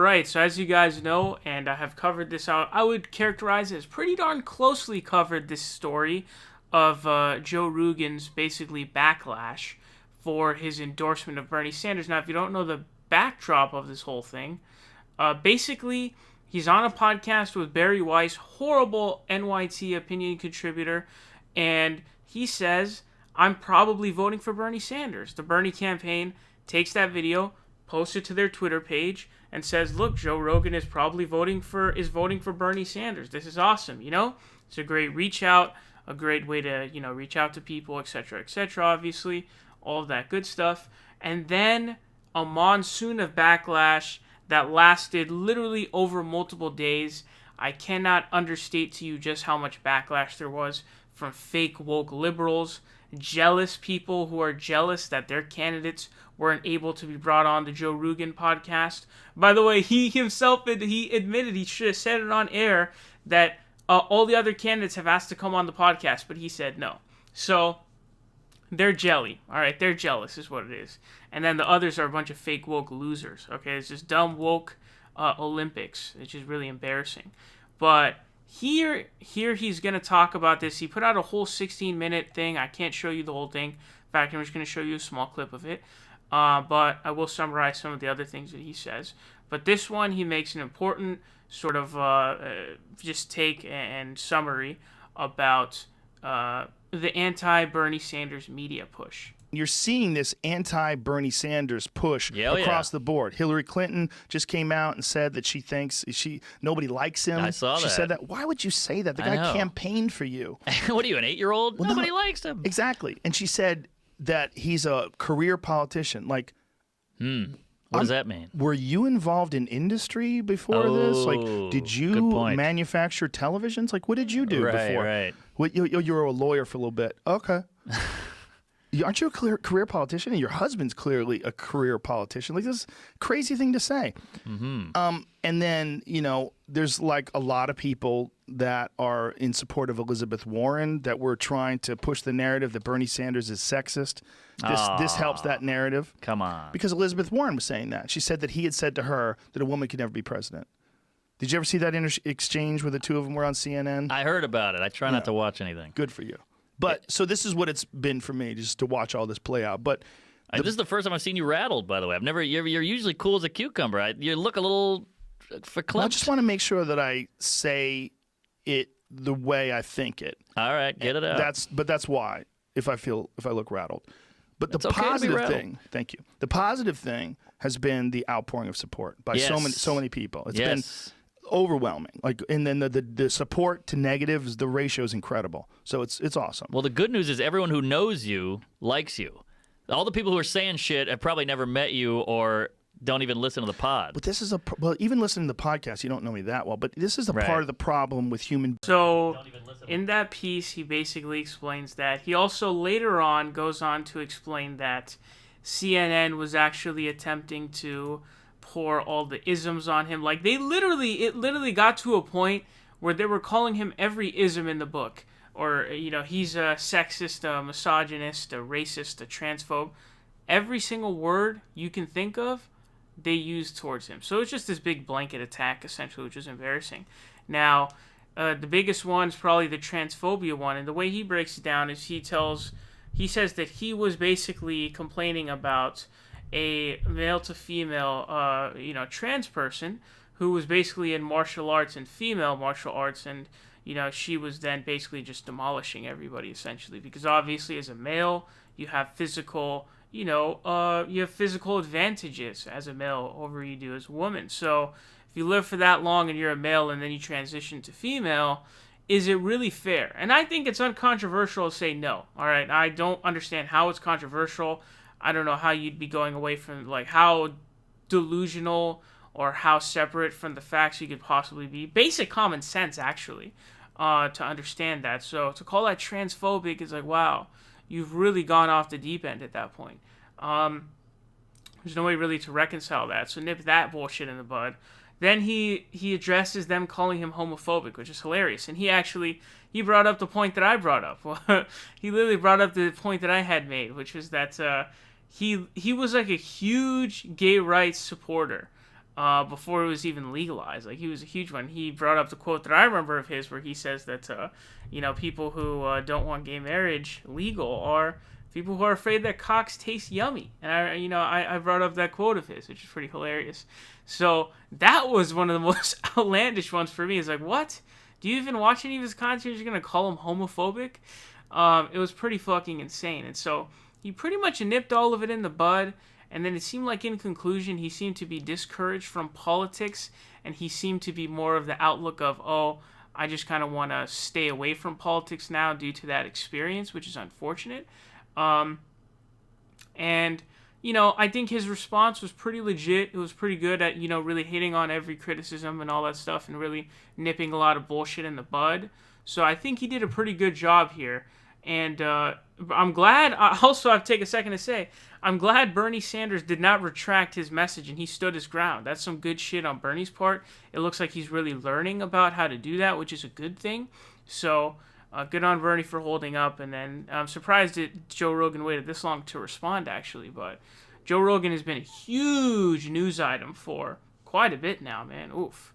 right, so as you guys know, and I have covered this out, I would characterize it as pretty darn closely covered this story of Joe Rogan's basically backlash for his endorsement of Bernie Sanders. Now, if you don't know the backdrop of this whole thing, basically, he's on a podcast with Barry Weiss, horrible NYT opinion contributor, and he says, I'm probably voting for Bernie Sanders. The Bernie campaign takes that video, posts it to their Twitter page, and says, look, Joe Rogan is probably voting for Bernie Sanders. This is awesome, you know? It's a great reach out, a great way to, you know, reach out to people, etc., obviously, all of that good stuff. And then a monsoon of backlash that lasted literally over multiple days. I cannot understate to you just how much backlash there was from fake woke liberals, jealous people who are jealous that their candidates weren't able to be brought on the Joe Rogan podcast. By the way, he himself, he admitted, he should have said it on air, that all the other candidates have asked to come on the podcast, but he said no. So they're jelly, all right? They're jealous is what it is. And then the others are a bunch of fake woke losers, okay? It's just dumb woke Olympics, which is really embarrassing. But here he's going to talk about this. He put out a whole 16-minute thing. I can't show you the whole thing. In fact, I'm just going to show you a small clip of it. But I will summarize some of the other things that he says. But this one, he makes an important sort of just take and summary about the anti-Bernie Sanders media push. You're seeing this anti-Bernie Sanders push across the board. Hillary Clinton just came out and said that she thinks nobody likes him. I saw that. She said that. Why would you say that? The guy campaigned for you. What are you, an 8-year-old? Well, nobody likes him. Exactly. And she said that he's a career politician. Like, what does that mean? Were you involved in industry before this? Like, did you manufacture televisions? Like, what did you do before? Right. You were a lawyer for a little bit. Okay. Aren't you a career politician? And your husband's clearly a career politician. Like, this is a crazy thing to say. Mm-hmm. And then, you know, there's like a lot of people that are in support of Elizabeth Warren that were trying to push the narrative that Bernie Sanders is sexist. This helps that narrative. Come on. Because Elizabeth Warren was saying that. She said that he had said to her that a woman could never be president. Did you ever see that exchange where the two of them were on CNN? I heard about it. I try not to watch anything. Good for you. But so this is what it's been for me, just to watch all this play out. But this is the first time I've seen you rattled, by the way. You're usually cool as a cucumber. You look a little verklempt. I just want to make sure that I say it the way I think it. All right, get it out. That's why if I look rattled. But the positive thing, thank you. The positive thing has been the outpouring of support by so many people. It's been overwhelming. Like, and then the support to negatives, the ratio is incredible. So it's awesome. Well, the good news is everyone who knows you likes you. All the people who are saying shit have probably never met you or don't even listen to the pod. But this is even listening to the podcast, you don't know me that well. But this is a part of the problem with human. So in that piece, he basically explains that. He also later on goes on to explain that CNN was actually attempting to pour all the isms on him. Like, it literally got to a point where they were calling him every ism in the book. Or, you know, he's a sexist, a misogynist, a racist, a transphobe. Every single word you can think of, they used towards him. So it's just this big blanket attack, essentially, which is embarrassing. Now, the biggest one is probably the transphobia one. And the way he breaks it down is he says that he was basically complaining about a male to female, trans person who was basically in martial arts and female martial arts, and she was then basically just demolishing everybody essentially, because obviously as a male you have physical, physical advantages as a male over you do as a woman. So if you live for that long and you're a male and then you transition to female, is it really fair? And I think it's uncontroversial to say no. All right, I don't understand how it's controversial. I don't know how you'd be going away from, like, how delusional or how separate from the facts you could possibly be. Basic common sense, actually, to understand that. So to call that transphobic is like, wow, you've really gone off the deep end at that point. There's no way really to reconcile that. So nip that bullshit in the bud. Then he addresses them calling him homophobic, which is hilarious. And he brought up the point that I brought up. He literally brought up the point that I had made, which was that he was like a huge gay rights supporter before it was even legalized. Like, he was a huge one. He brought up the quote that I remember of his where he says that, people who don't want gay marriage legal are people who are afraid that cocks taste yummy. And I brought up that quote of his, which is pretty hilarious. So that was one of the most outlandish ones for me. It's like, what? Do you even watch any of his content? You're going to call him homophobic? It was pretty fucking insane. And so he pretty much nipped all of it in the bud. And then it seemed like, in conclusion, he seemed to be discouraged from politics. And he seemed to be more of the outlook of, oh, I just kind of want to stay away from politics now due to that experience, which is unfortunate. I think his response was pretty legit. It was pretty good at, really hitting on every criticism and all that stuff and really nipping a lot of bullshit in the bud. So I think he did a pretty good job here. And I'm glad, also I have to take a second to say, I'm glad Bernie Sanders did not retract his message and he stood his ground. That's some good shit on Bernie's part. It looks like he's really learning about how to do that, which is a good thing. So good on Bernie for holding up. And then I'm surprised that Joe Rogan waited this long to respond, actually. But Joe Rogan has been a huge news item for quite a bit now, man. Oof.